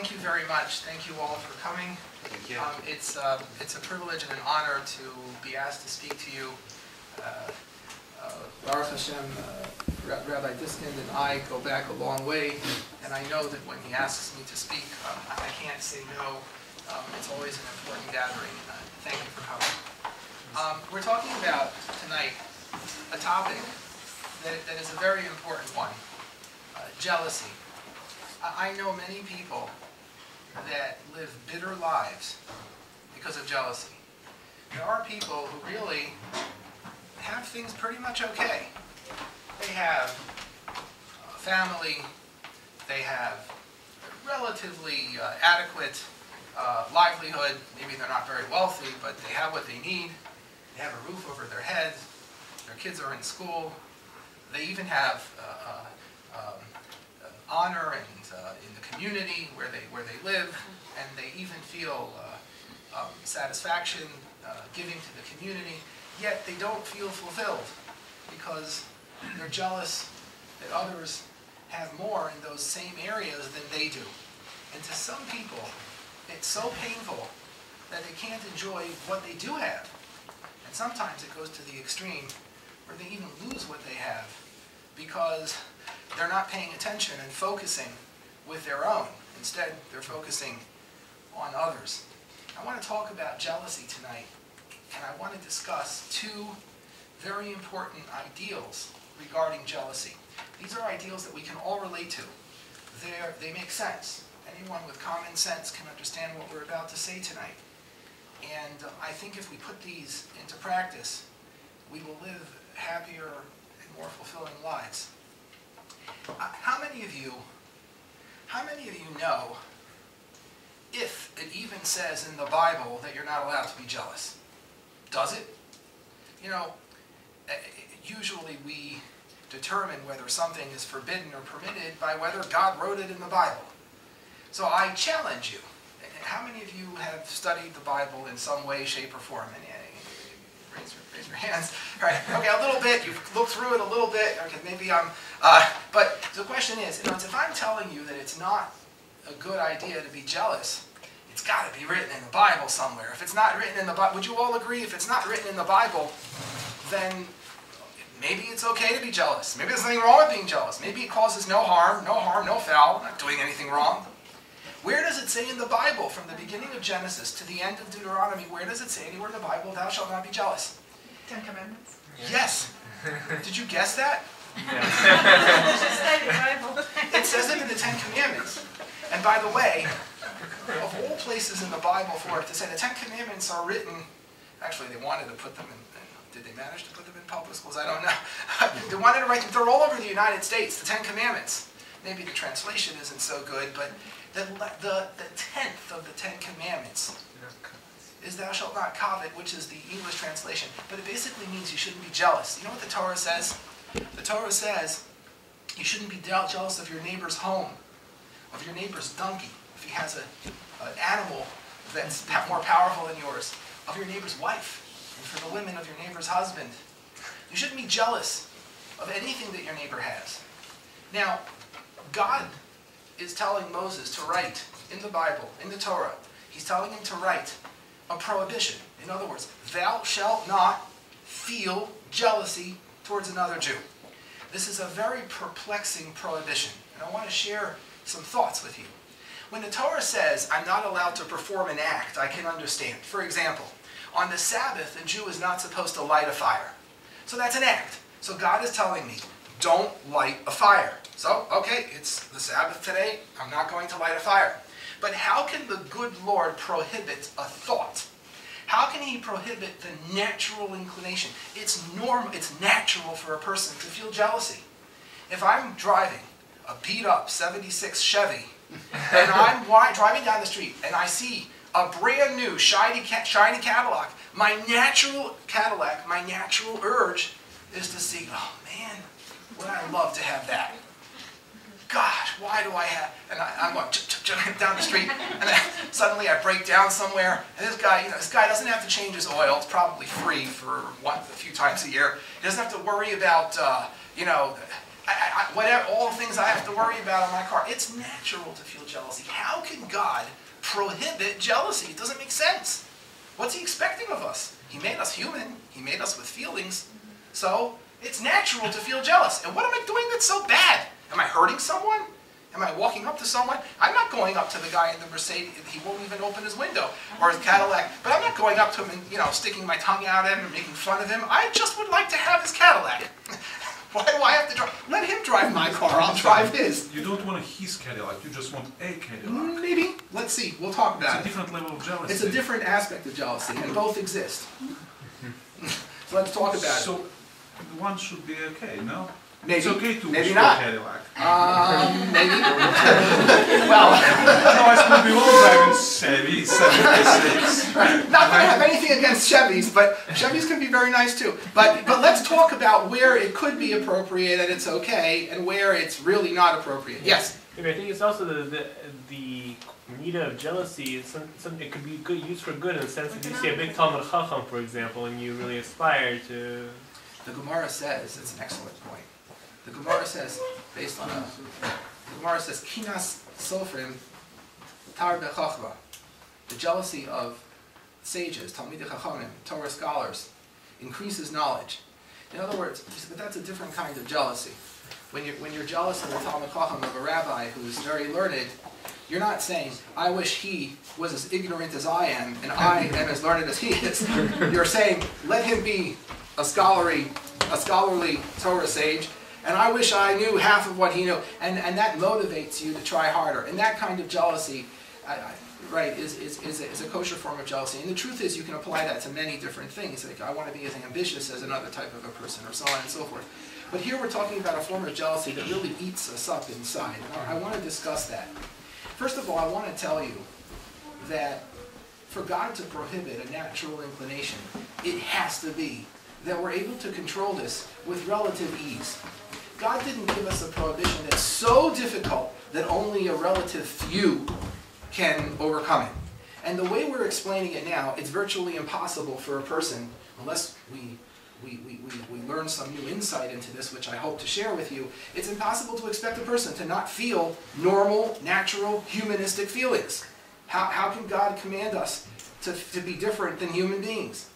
thank you very much. Thank you all for coming. Thank you. It's a privilege and an honor to be asked to speak to you. Baruch Hashem, Rabbi Stengel and I go back a long way, and I know that when he asks me to speak, I can't say no. It's always an important gathering. Thank you for coming. We're talking about tonight a topic that is a very important one, jealousy. I know many people that live bitter lives because of jealousy. There are people who really have things pretty much okay. They have a family, they have relatively adequate livelihood. Maybe they're not very wealthy, but they have what they need. They have a roof over their heads. Their kids are in school. They even have honor and in the community where they live, and they even feel satisfaction giving to the community. Yet they don't feel fulfilled because they're jealous that others have more in those same areas than they do. And to some people, it's so painful that they can't enjoy what they do have. And sometimes it goes to the extreme where they even lose what they have because they're not paying attention and focusing with their own. Instead, they're focusing on others. I want to talk about jealousy tonight, and I want to discuss two very important ideals regarding jealousy. These are ideals that we can all relate to. They make sense. Anyone with common sense can understand what we're about to say tonight. And I think if we put these into practice, we will live happier and more fulfilling lives. How many of you know if it even says in the Bible that you're not allowed to be jealous? Does it? You know, usually we determine whether something is forbidden or permitted by whether God wrote it in the Bible. So I challenge you. How many of you have studied the Bible in some way, shape, or form? Raise your hands. All right. Okay, a little bit. You've looked through it a little bit. Okay, maybe I'm. But the question is, if I'm telling you that it's not a good idea to be jealous, it's got to be written in the Bible somewhere. If it's not written in the Bible, would you all agree? If it's not written in the Bible, then maybe it's okay to be jealous. Maybe there's nothing wrong with being jealous. Maybe it causes no harm, no foul. I'm not doing anything wrong. Where does it say in the Bible, from the beginning of Genesis to the end of Deuteronomy, where does it say anywhere in the Bible, thou shalt not be jealous? 10 Commandments? Yes. Did you guess that? It says it in the 10 Commandments. And by the way, of all places in the Bible for it to say the 10 Commandments are written, actually they wanted to put them in, did they manage to put them in public schools? I don't know. They wanted to write them, they're all over the United States, the 10 Commandments. Maybe the translation isn't so good, but the 10th of the 10 Commandments is thou shalt not covet, which is the English translation. But it basically means you shouldn't be jealous. You know what the Torah says? The Torah says you shouldn't be jealous of your neighbor's home, of your neighbor's donkey, if he has an animal that's more powerful than yours, of your neighbor's wife, and for the women of your neighbor's husband. You shouldn't be jealous of anything that your neighbor has. Now, God is telling Moses to write in the Bible, in the Torah, he's telling him to write a prohibition. In other words, thou shalt not feel jealousy towards another Jew. This is a very perplexing prohibition, and I want to share some thoughts with you. When the Torah says I'm not allowed to perform an act, I can understand. For example, on the Sabbath, a Jew is not supposed to light a fire. So that's an act. So God is telling me, don't light a fire. So, okay, it's the Sabbath today, I'm not going to light a fire. But how can the good Lord prohibit a thought? How can he prohibit the natural inclination? It's normal, it's natural for a person to feel jealousy. If I'm driving a beat-up 76 Chevy, and I'm driving down the street, and I see a brand new shiny Cadillac, my natural urge is to see, oh man, would I love to have that? Gosh, why do I have? And I'm going down the street, and then suddenly I break down somewhere, and this guy doesn't have to change his oil. It's probably free for a few times a year. He doesn't have to worry about, whatever, all the things I have to worry about on my car. It's natural to feel jealousy. How can God prohibit jealousy? It doesn't make sense. What's he expecting of us? He made us human. He made us with feelings. So it's natural to feel jealous. And what am I doing that's so bad? Am I hurting someone? Am I walking up to someone? I'm not going up to the guy in the Mercedes. He won't even open his window, or his Cadillac. But I'm not going up to him and, sticking my tongue out at him and making fun of him. I just would like to have his Cadillac. Why do I have to drive? Let him drive my car. I'll drive his. You don't want his Cadillac. You just want a Cadillac. Maybe. Let's see. We'll talk about it. It's a different level of jealousy. It's a different aspect of jealousy, and both exist. So let's talk about it. So one should be okay, no? Maybe. It's okay to maybe wish not. for a Cadillac. Maybe. Well, otherwise we'll be all driving Chevy 76. not that I have anything against Chevys, but Chevys can be very nice too. But let's talk about where it could be appropriate and it's okay, and where it's really not appropriate. Yes. I think it's also the media of jealousy. It could be good, used for good in the sense that you see a big Talmud Chacham, for example, and you really aspire to. The Gemara says, it's an excellent point. The Gemara says, based on the Gemara says, Kinas Sofrim Tar Bechachva. The jealousy of sages, Talmidei Chachamim, Torah scholars, increases knowledge. In other words, but that's a different kind of jealousy. When you're jealous of the Talmid Chacham, of a rabbi who's very learned, you're not saying, I wish he was as ignorant as I am, and I am as learned as he is. You're saying, let him be a scholarly Torah sage, and I wish I knew half of what he knew. And that motivates you to try harder. And that kind of jealousy, is a kosher form of jealousy. And the truth is, you can apply that to many different things. Like, I want to be as ambitious as another type of a person, or so on and so forth. But here we're talking about a form of jealousy that really eats us up inside. And I want to discuss that. First of all, I want to tell you that for God to prohibit a natural inclination, it has to be that we're able to control this with relative ease. God didn't give us a prohibition that's so difficult that only a relative few can overcome it. And the way we're explaining it now, it's virtually impossible for a person, unless we learn some new insight into this, which I hope to share with you, it's impossible to expect a person to not feel normal, natural, humanistic feelings. How can God command us to be different than human beings?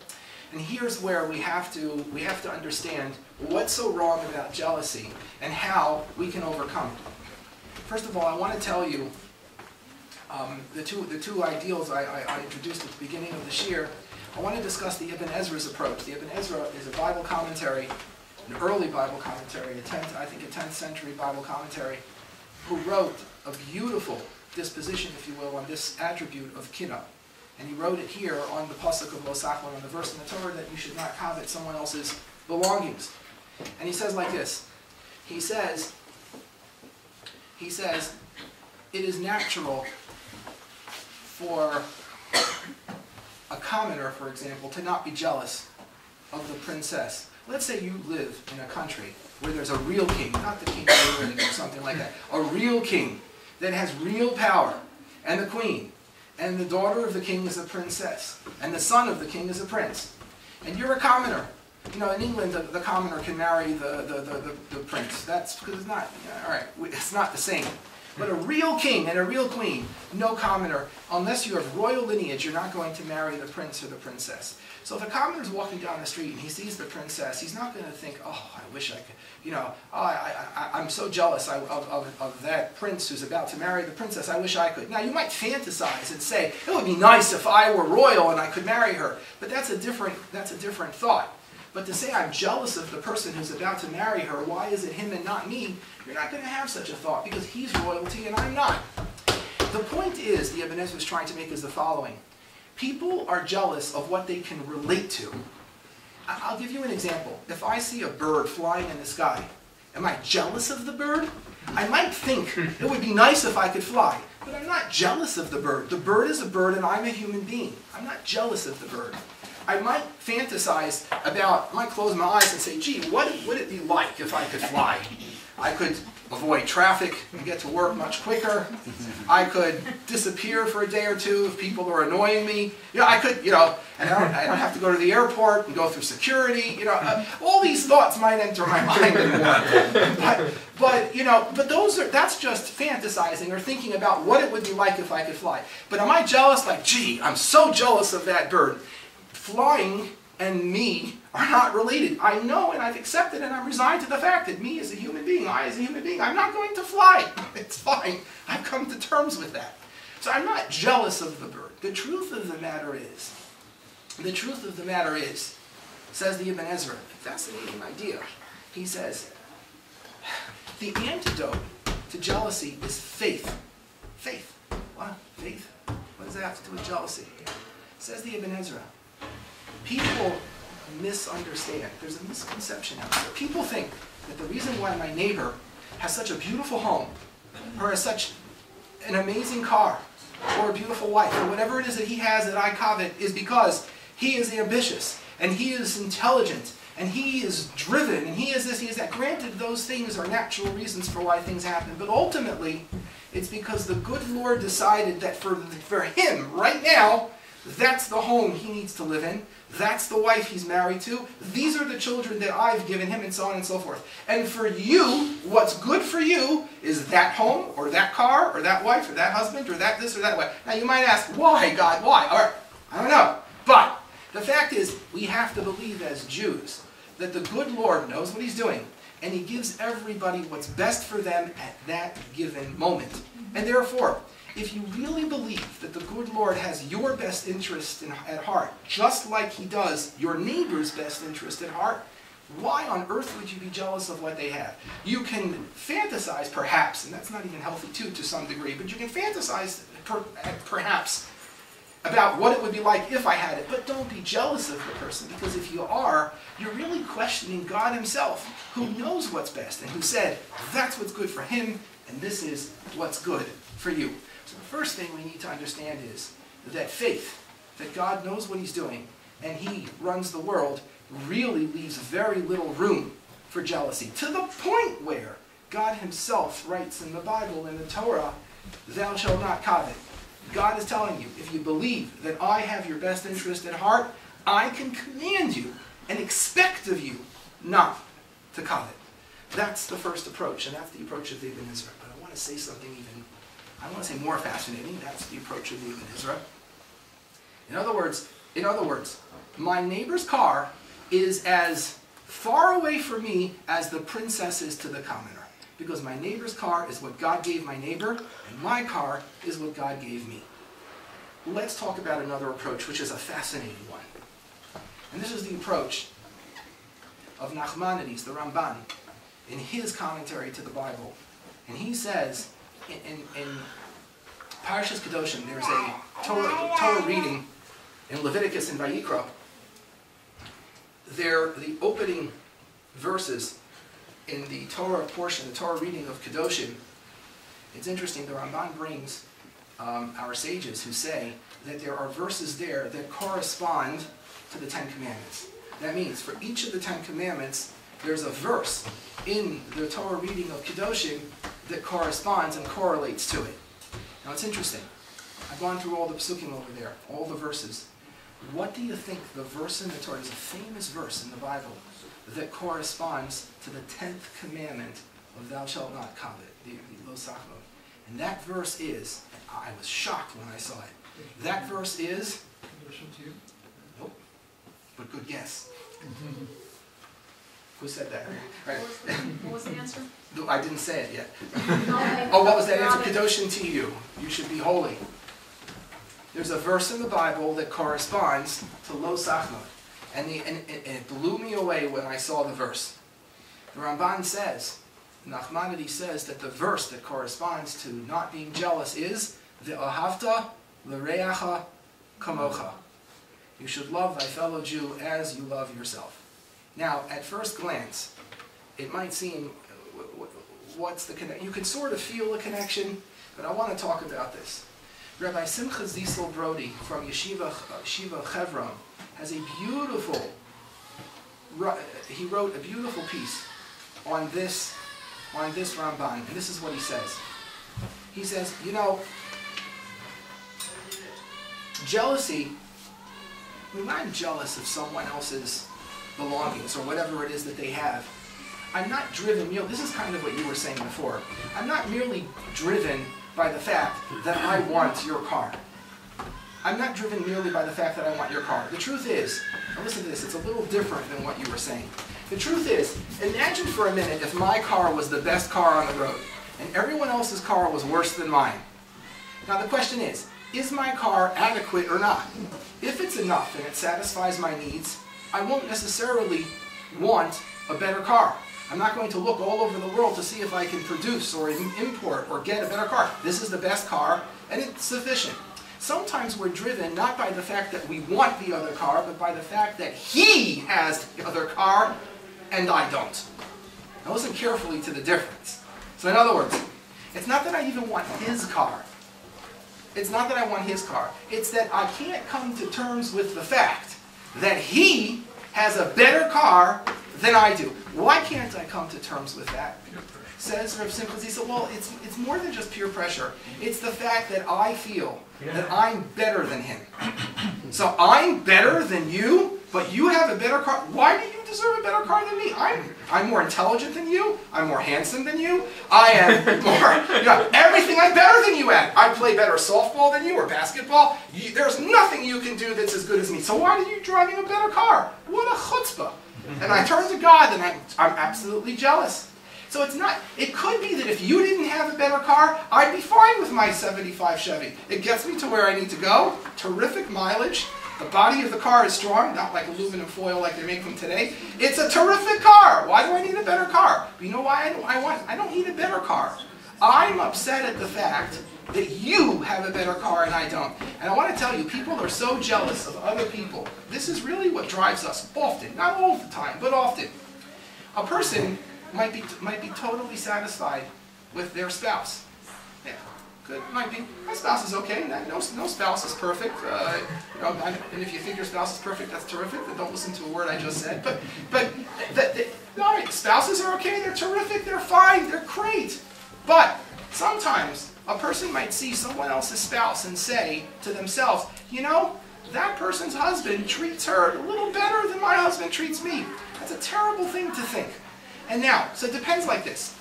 And here's where we have to understand what's so wrong about jealousy and how we can overcome it. First of all, I want to tell you the two ideals I introduced at the beginning of the shir. I want to discuss the Ibn Ezra's approach. The Ibn Ezra is a Bible commentary, an early Bible commentary, I think a 10th century Bible commentary, who wrote a beautiful disposition, if you will, on this attribute of kinah. And he wrote it here on the pasuk of Lo Sachlon, on the verse in the Torah that you should not covet someone else's belongings. And he says like this. He says, it is natural for a commoner, for example, to not be jealous of the princess. Let's say you live in a country where there's a real king, not the king of England or something like that, a real king that has real power, and the queen, and the daughter of the king is a princess, and the son of the king is a prince. And you're a commoner. You know, in England, the commoner can marry the prince. That's because it's not, all right, it's not the same. But a real king and a real queen, no commoner, unless you have royal lineage, you're not going to marry the prince or the princess. So if a commoner's walking down the street and he sees the princess, he's not going to think, oh, I wish I could, you know, oh, I'm so jealous of that prince who's about to marry the princess, I wish I could. Now, you might fantasize and say, it would be nice if I were royal and I could marry her. But that's a different thought. But to say I'm jealous of the person who's about to marry her, why is it him and not me? You're not going to have such a thought because he's royalty and I'm not. The point is, the Ibn Ezra is trying to make is the following. People are jealous of what they can relate to. I'll give you an example. If I see a bird flying in the sky, am I jealous of the bird? I might think it would be nice if I could fly, but I'm not jealous of the bird. The bird is a bird and I'm a human being. I'm not jealous of the bird. I might fantasize about, I might close my eyes and say, gee, what would it be like if I could fly? I could avoid traffic and get to work much quicker. I could disappear for a day or two if people are annoying me. I could, and I don't have to go to the airport and go through security. All these thoughts might enter my mind in one. But that's just fantasizing or thinking about what it would be like if I could fly. But am I jealous? Like, gee, I'm so jealous of that bird. Flying and me are not related. I know, and I've accepted, and I'm resigned to the fact that me as a human being, I as a human being, I'm not going to fly. It's fine. I've come to terms with that. So I'm not jealous of the bird. The truth of the matter is, says the Ibn Ezra, a fascinating idea. He says, the antidote to jealousy is faith. Faith. What? Faith? What does that have to do with jealousy? Says the Ibn Ezra, people misunderstand. There's a misconception out there. People think that the reason why my neighbor has such a beautiful home, or has such an amazing car, or a beautiful wife, or whatever it is that he has that I covet, is because he is ambitious, and he is intelligent, and he is driven, and he is this, he is that. Granted, those things are natural reasons for why things happen, but ultimately, it's because the good Lord decided that for him, right now, that's the home he needs to live in. That's the wife he's married to. These are the children that I've given him, and so on and so forth. And for you, what's good for you is that home, or that car, or that wife, or that husband, or that this, or that way. Now you might ask, why, God, why? All right, I don't know. But the fact is, we have to believe as Jews that the good Lord knows what he's doing, and he gives everybody what's best for them at that given moment. And therefore, if you really believe that the good Lord has your best interest at heart, just like he does your neighbor's best interest at heart, why on earth would you be jealous of what they have? You can fantasize, perhaps, and that's not even healthy too, to some degree, but you can fantasize, perhaps, about what it would be like if I had it. But don't be jealous of the person, because if you are, you're really questioning God himself, who knows what's best, and who said, that's what's good for him, and this is what's good for you. So the first thing we need to understand is that faith, that God knows what he's doing, and he runs the world, really leaves very little room for jealousy. To the point where God himself writes in the Bible, in the Torah, thou shalt not covet. God is telling you, if you believe that I have your best interest at heart, I can command you and expect of you not to covet. That's the first approach, and that's the approach of the Ibn Ezra. But I want to say something even, I want to say more fascinating. That's the approach of the Ibn Ezra. In other words, my neighbor's car is as far away from me as the princess is to the commoner. Because my neighbor's car is what God gave my neighbor, and my car is what God gave me. Let's talk about another approach, which is a fascinating one. And this is the approach of Nachmanides, the Ramban, in his commentary to the Bible. And he says, in Parshas Kedoshim, there's a Torah reading in Leviticus and Vayikra. They're the opening verses in the Torah portion, the Torah reading of Kedoshim. It's interesting, the Ramban brings our sages who say that there are verses there that correspond to the Ten Commandments. That means for each of the Ten Commandments, there's a verse in the Torah reading of Kedoshim that corresponds and correlates to it. Now it's interesting. I've gone through all the psukim over there, all the verses. What do you think the verse in the Torah, is a famous verse in the Bible that corresponds to the 10th commandment of thou shalt not covet, the lo sachno. And that verse is, I was shocked when I saw it. That verse is, nope, but good guess. Who said that? Right. What was the answer? I didn't say it yet. No, Oh, what was that answer? Kedoshim to you. You should be holy. There's a verse in the Bible that corresponds to lo sachno. And it blew me away when I saw the verse. The Ramban says, Nachmanides says that the verse that corresponds to not being jealous is Ve'ahavta l'reacha kamocha. You should love thy fellow Jew as you love yourself. Now, at first glance, it might seem, what's the connection? You can sort of feel a connection, but I want to talk about this. Rabbi Simcha Zisel Brody from Yeshiva Chevron has a beautiful, he wrote a beautiful piece on this on this Ramban, and this is what he says. He says, jealousy, I'm not jealous of someone else's belongings or whatever it is that they have. I'm not driven, this is kind of what you were saying before. I'm not merely driven by the fact that I want your car. I'm not driven merely by the fact that I want your car. The truth is, and listen to this, it's a little different than what you were saying. The truth is, imagine for a minute if my car was the best car on the road, and everyone else's car was worse than mine. Now the question is my car adequate or not? If it's enough and it satisfies my needs, I won't necessarily want a better car. I'm not going to look all over the world to see if I can produce or import or get a better car. This is the best car, and it's sufficient. Sometimes we're driven not by the fact that we want the other car, but by the fact that he has the other car and I don't. Now listen carefully to the difference. So in other words, it's not that I even want his car. It's not that I want his car. It's that I can't come to terms with the fact that he has a better car than I do. Why can't I come to terms with that? Says Rabbi Stengel, he said, well, it's more than just peer pressure. It's the fact that I feel that I'm better than him. So I'm better than you, but you have a better car. Why do you deserve a better car than me? I'm more intelligent than you. I'm more handsome than you. I am more, everything I'm better than you at. I play better softball than you or basketball. There's nothing you can do that's as good as me. So why are you driving a better car? What a chutzpah. And I turn to God and I'm absolutely jealous. So it could be that if you didn't have a better car, I'd be fine with my 75 Chevy. It gets me to where I need to go, terrific mileage, the body of the car is strong, not like aluminum foil like they make them today. It's a terrific car. Why do I need a better car? But you know why I don't need a better car. I'm upset at the fact that you have a better car and I don't. And I want to tell you, people are so jealous of other people. This is really what drives us often, not all the time, but often. A person might be totally satisfied with their spouse. Yeah, good, might be. My spouse is okay. No spouse is perfect. And if you think your spouse is perfect, that's terrific. Then don't listen to a word I just said. But all right, spouses are okay. They're terrific. They're fine. They're great. But sometimes a person might see someone else's spouse and say to themselves, that person's husband treats her a little better than my husband treats me. That's a terrible thing to think. And now, so it depends like this.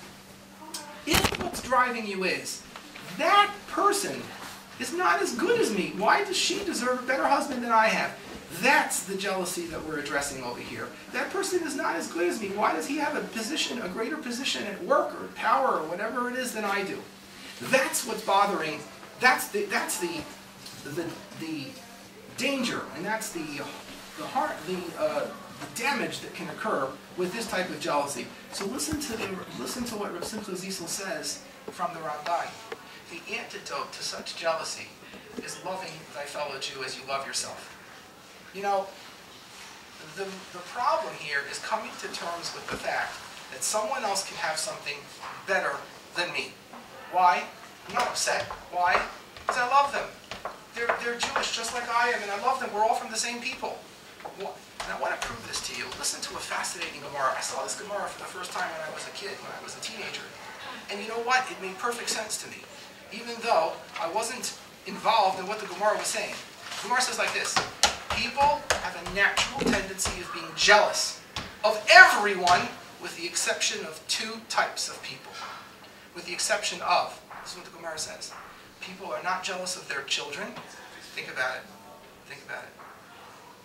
If what's driving you is, that person is not as good as me, why does she deserve a better husband than I have? That's the jealousy that we're addressing over here. That person is not as good as me, why does he have a greater position at work or power or whatever it is than I do? That's what's bothering, that's the danger, and that's the damage that can occur with this type of jealousy. So listen to what Rabbi Stengel says from the Ramban. The antidote to such jealousy is loving thy fellow Jew as you love yourself. The problem here is coming to terms with the fact that someone else can have something better than me. Why? I'm not upset. Why? Because I love them. They're Jewish just like I am, and I love them. We're all from the same people. And I want to prove this to you. Listen to a fascinating Gemara. I saw this Gemara for the first time when I was a kid, when I was a teenager. And you know what? It made perfect sense to me. Even though I wasn't involved in what the Gemara was saying. The Gemara says like this. People have a natural tendency of being jealous of everyone with the exception of two types of people. With the exception of, this is what the Gemara says. People are not jealous of their children. Think about it. Think about it.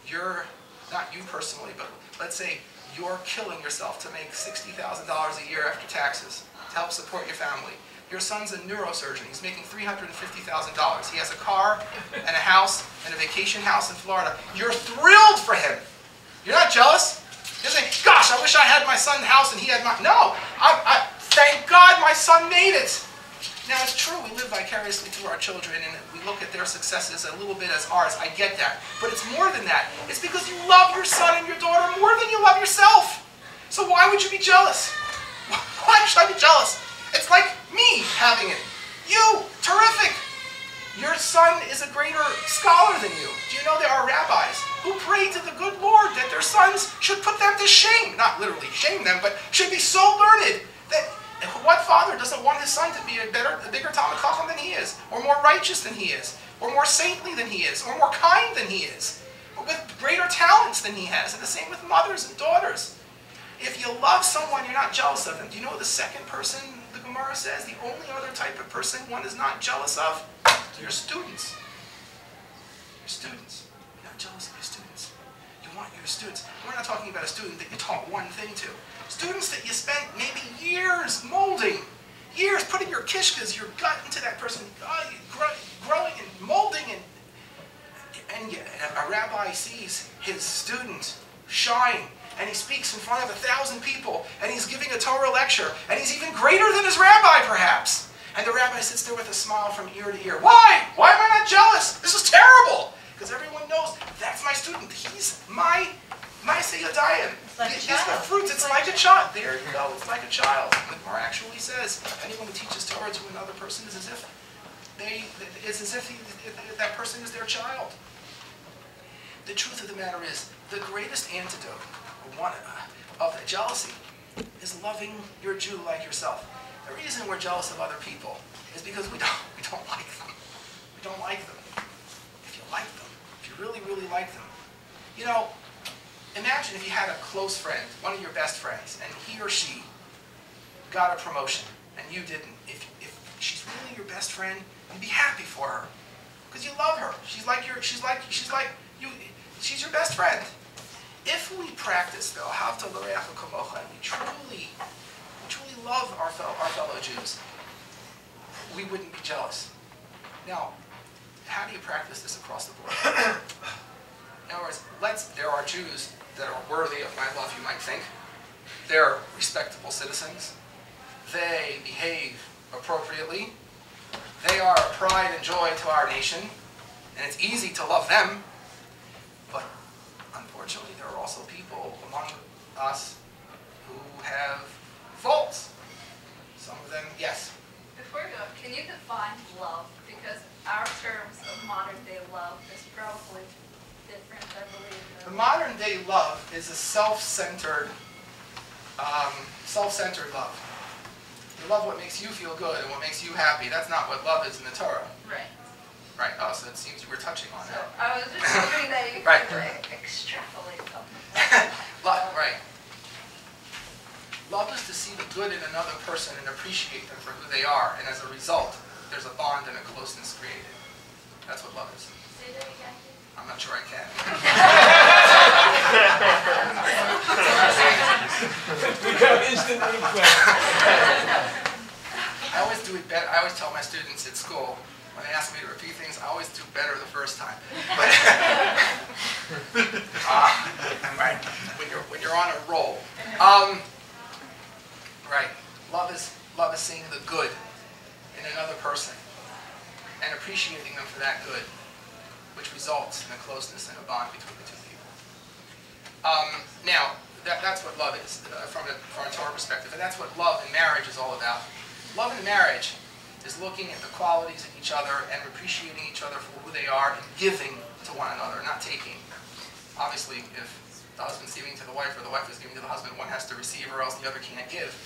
You're, not you personally, but let's say you're killing yourself to make $60,000 a year after taxes to help support your family. Your son's a neurosurgeon. He's making $350,000. He has a car and a house and a vacation house in Florida. You're thrilled for him. You're not jealous. You're saying, gosh, I wish I had my son's house and he had mine. No, thank God my son made it. Now, it's true, we live vicariously through our children, and we look at their successes a little bit as ours. I get that. But it's more than that. It's because you love your son and your daughter more than you love yourself. So why would you be jealous? Why should I be jealous? It's like me having it. You, terrific. Your son is a greater scholar than you. Do you know there are rabbis who pray to the good Lord that their sons should put them to shame? Not literally shame them, but should be so learned that What father doesn't want his son to be a bigger Talmid Chacham than he is, or more righteous than he is, or more saintly than he is, or more kind than he is, or with greater talents than he has? And the same with mothers and daughters. If you love someone, you're not jealous of them. Do you know what the second person the Gemara says? The only other type of person one is not jealous of? Your students. Your students. You're not jealous of your students. You want your students. We're not talking about a student that you taught one thing to. Students that you spent maybe years molding, years putting your kishkas, your gut into that person, growing and molding, and a rabbi sees his student shine, and he speaks in front of 1,000 people, and he's giving a Torah lecture, and he's even greater than his rabbi, perhaps. And the rabbi sits there with a smile from ear to ear. Why? Why am I not jealous? This is terrible! Because everyone knows that's my student. He's my Seyadayim. Like These are the fruits. It's like a child. There you go. It's like a child. The Gemara actually says anyone who teaches Torah to another person is as if that person is their child. The truth of the matter is, the greatest antidote of the jealousy is loving your Jew like yourself. The reason we're jealous of other people is because we don't like them. We don't like them. If you like them, if you really, really like them, you know, imagine if you had a close friend, one of your best friends, and he or she got a promotion and you didn't. If she's really your best friend, you'd be happy for her because you love her. She's your best friend. If we practice though, Havta l'reacha kamocha, and we truly love our fellow Jews, we wouldn't be jealous. Now, how do you practice this across the board? In other words, there are Jews that are worthy of my love, you might think. They're respectable citizens. They behave appropriately. They are a pride and joy to our nation, and it's easy to love them. But unfortunately, there are also people among us who have faults. Some of them, yes. Before you go, can you define love? Because our terms of modern day love is probably different, I believe. The modern day love is a self-centered love. You love what makes you feel good and what makes you happy. That's not what love is in the Torah. Right. Right. Oh, so it seems you were touching on So that. I was just hoping that you Right. could like extrapolate something. Love, right. Love is to see the good in another person and appreciate them for who they are, and as a result, there's a bond and a closeness created. That's what love is. Say that again. I'm not sure I can. We have instant replay. I always do it better. I always tell my students at school, when they ask me to repeat things, I always do better the first time. But right, when you're on a roll. Right. Love is seeing the good in another person and appreciating them for that good, which results in a closeness and a bond between the two people. Now, that's what love is from a Torah perspective, and that's what love in marriage is all about. Love in marriage is looking at the qualities in each other and appreciating each other for who they are and giving to one another, not taking. Obviously, if the husband's giving to the wife or the wife is giving to the husband, one has to receive or else the other can't give.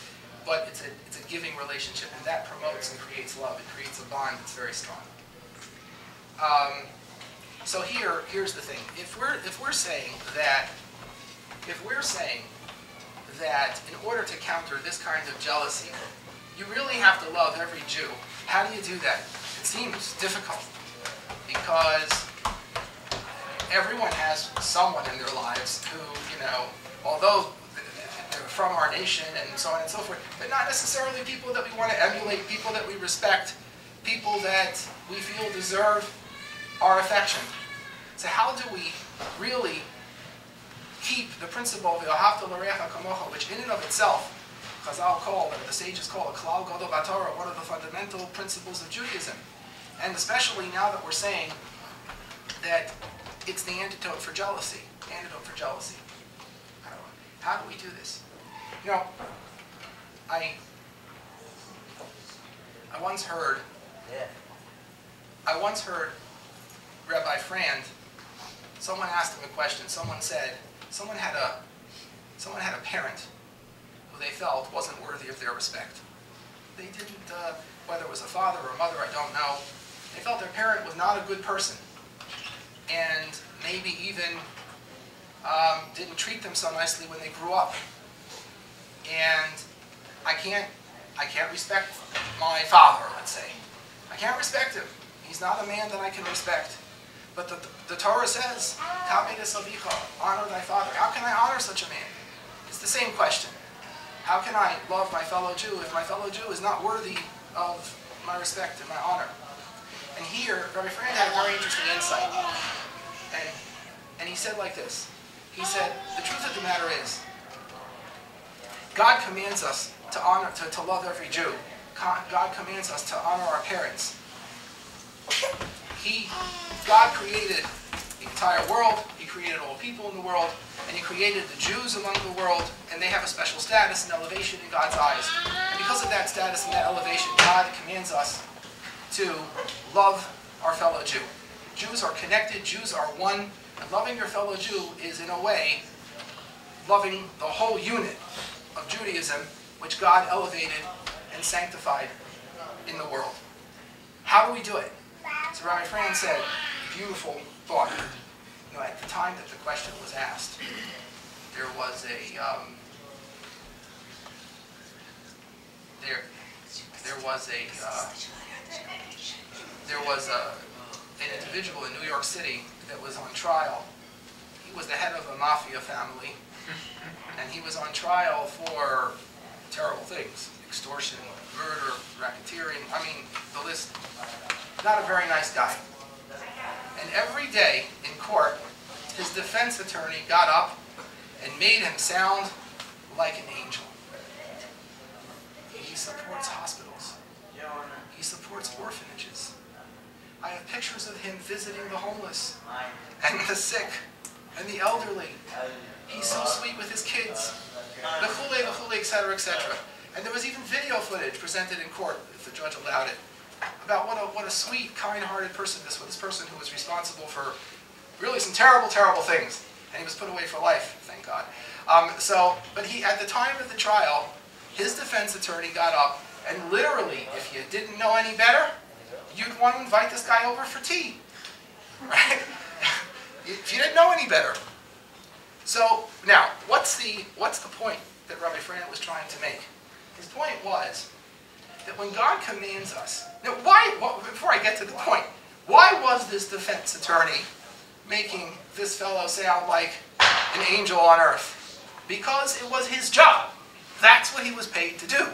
But it's a giving relationship, and that promotes and creates love. It creates a bond that's very strong. So here's the thing: if we're saying that in order to counter this kind of jealousy, you really have to love every Jew. How do you do that? It seems difficult because everyone has someone in their lives who, although they're from our nation and so on and so forth, but not necessarily people that we want to emulate, people that we respect, people that we feel deserve our affection. So how do we really keep the principle of Ahavta l'reacha kamocha, which in and of itself, the sages call a klal gadol b'Torah, one of the fundamental principles of Judaism. And especially now that we're saying that it's the antidote for jealousy. How do we do this? I once heard Rabbi Frand, someone asked him a question. Someone said, someone had a parent who they felt wasn't worthy of their respect. they didn't, whether it was a father or a mother, I don't know, they felt their parent was not a good person. And maybe even didn't treat them so nicely when they grew up. And I can't respect my father, let's say. I can't respect him. He's not a man that I can respect. But the Torah says, honor thy father. How can I honor such a man? It's the same question. How can I love my fellow Jew if my fellow Jew is not worthy of my respect and my honor? And here, Rabbi Stengel had a very interesting insight. And he said like this. He said, the truth of the matter is, God commands us to honor, to love every Jew. God commands us to honor our parents. God created the entire world. He created all people in the world. And He created the Jews among the world. And they have a special status and elevation in God's eyes. And because of that status and that elevation, God commands us to love our fellow Jew. Jews are connected. Jews are one. And loving your fellow Jew is, in a way, loving the whole unit of Judaism, which God elevated and sanctified in the world. How do we do it? So Rabbi Stengel said, beautiful thought. You know, at the time that the question was asked, there was an individual in New York City that was on trial. He was the head of a mafia family, and he was on trial for terrible things: extortion, murder, racketeering. I mean, the list. Not a very nice guy. And every day in court, his defense attorney got up and made him sound like an angel. He supports hospitals. He supports orphanages. I have pictures of him visiting the homeless and the sick and the elderly. He's so sweet with his kids. The etc., etc. And there was even video footage presented in court, if the judge allowed it, about what a sweet, kind-hearted person this was. This person who was responsible for really some terrible, terrible things. And he was put away for life, thank God. But at the time of the trial, his defense attorney got up and literally, if you didn't know any better, you'd want to invite this guy over for tea. Right? If you didn't know any better. So, now, what's the point that Rabbi Stengel was trying to make? His point was that when God commands us... Now, before I get to the point, why was this defense attorney making this fellow sound like an angel on earth? Because it was his job. That's what he was paid to do.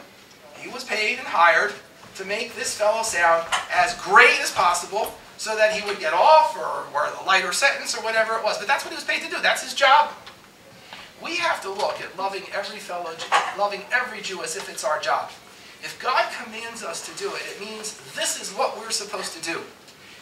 He was paid and hired to make this fellow sound as great as possible so that he would get off or a lighter sentence or whatever it was. But that's what he was paid to do. That's his job. We have to look at loving every fellow Jew, loving every Jew as if it's our job. If God commands us to do it, it means this is what we're supposed to do.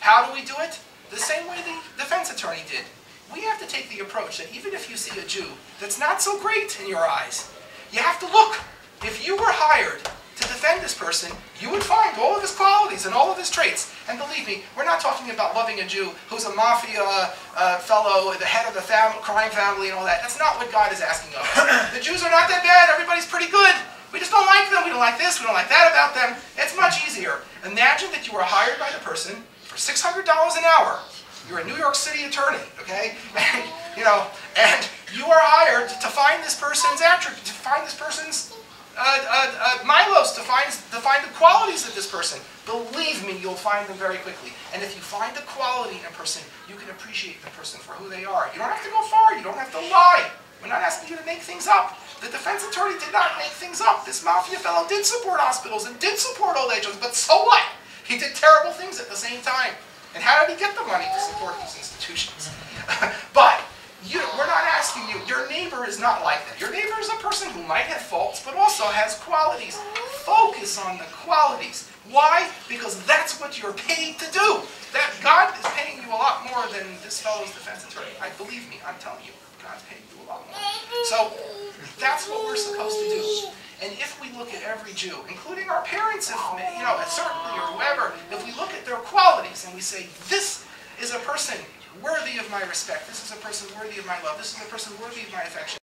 How do we do it? The same way the defense attorney did. We have to take the approach that even if you see a Jew that's not so great in your eyes, you have to look. If you were hired to defend this person, you would find all of his qualities and all of his traits. And believe me, we're not talking about loving a Jew who's a mafia fellow, the head of a crime family and all that. That's not what God is asking of us. The Jews are not that bad. Everybody's pretty good. We just don't like them. We don't like this. We don't like that about them. It's much easier. Imagine that you were hired by the person for $600 an hour. You're a New York City attorney, okay? And, and you are hired to find this person's attributes, to find this person's milos, to find the qualities of this person. Believe me, you'll find them very quickly. And if you find the quality in a person, you can appreciate the person for who they are. You don't have to go far. You don't have to lie. We're not asking you to make things up. The defense attorney did not make things up. This mafia fellow did support hospitals and did support old age homes, but so what? He did terrible things at the same time. And how did he get the money to support these institutions? But we're not asking you. Your neighbor is not like that. Your neighbor is a person who might have faults, but also has qualities. Focus on the qualities. Why? Because that's what you're paid to do. That God is paying you a lot more than this fellow's defense attorney. Believe me, I'm telling you, God's paying you a lot more. So that's what we're supposed to do. And if we look at every Jew, including our parents, certainly, or whoever, if we look at their qualities and we say, this is a person worthy of my respect, this is a person worthy of my love, this is a person worthy of my affection,